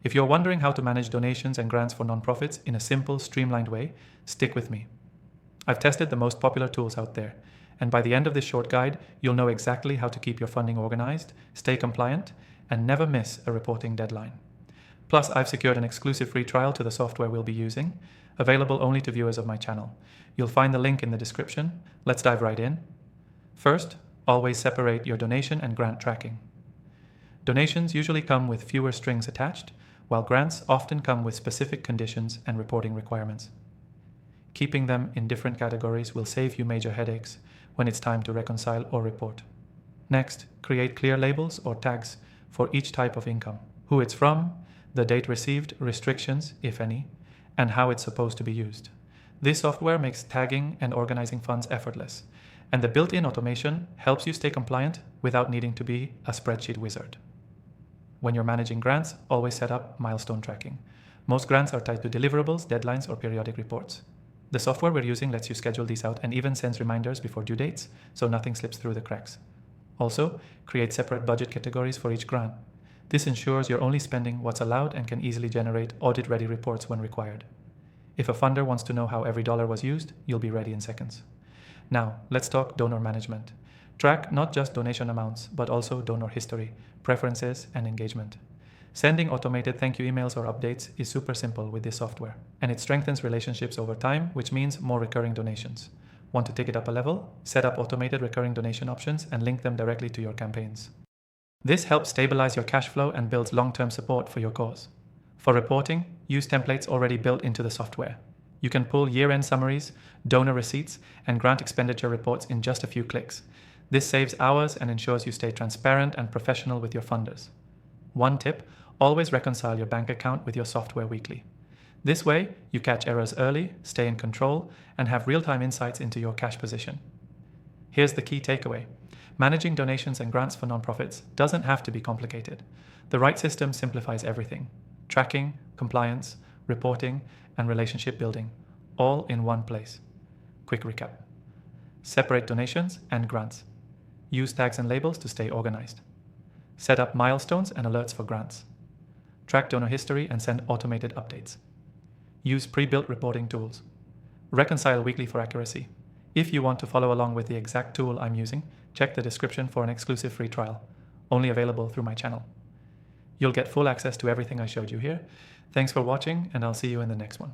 If you're wondering how to manage donations and grants for nonprofits in a simple, streamlined way, stick with me. I've tested the most popular tools out there, and by the end of this short guide, you'll know exactly how to keep your funding organized, stay compliant, and never miss a reporting deadline. Plus, I've secured an exclusive free trial to the software we'll be using, available only to viewers of my channel. You'll find the link in the description. Let's dive right in. First, always separate your donation and grant tracking. Donations usually come with fewer strings attached, while grants often come with specific conditions and reporting requirements. Keeping them in different categories will save you major headaches when it's time to reconcile or report. Next, create clear labels or tags for each type of income: who it's from, the date received, restrictions, if any, and how it's supposed to be used. This software makes tagging and organizing funds effortless, and the built-in automation helps you stay compliant without needing to be a spreadsheet wizard. When you're managing grants, always set up milestone tracking. Most grants are tied to deliverables, deadlines, or periodic reports. The software we're using lets you schedule these out and even sends reminders before due dates, so nothing slips through the cracks. Also, create separate budget categories for each grant. This ensures you're only spending what's allowed and can easily generate audit-ready reports when required. If a funder wants to know how every dollar was used, you'll be ready in seconds. Now, let's talk donor management. Track not just donation amounts, but also donor history, preferences, and engagement. Sending automated thank you emails or updates is super simple with this software, and it strengthens relationships over time, which means more recurring donations. Want to take it up a level? Set up automated recurring donation options and link them directly to your campaigns. This helps stabilize your cash flow and builds long-term support for your cause. For reporting, use templates already built into the software. You can pull year-end summaries, donor receipts, and grant expenditure reports in just a few clicks. This saves hours and ensures you stay transparent and professional with your funders. One tip: always reconcile your bank account with your software weekly. This way, you catch errors early, stay in control, and have real-time insights into your cash position. Here's the key takeaway: managing donations and grants for nonprofits doesn't have to be complicated. The right system simplifies everything: tracking, compliance, reporting, and relationship building, all in one place. Quick recap: separate donations and grants. Use tags and labels to stay organized. Set up milestones and alerts for grants. Track donor history and send automated updates. Use pre-built reporting tools. Reconcile weekly for accuracy. If you want to follow along with the exact tool I'm using, check the description for an exclusive free trial, only available through my channel. You'll get full access to everything I showed you here. Thanks for watching, and I'll see you in the next one.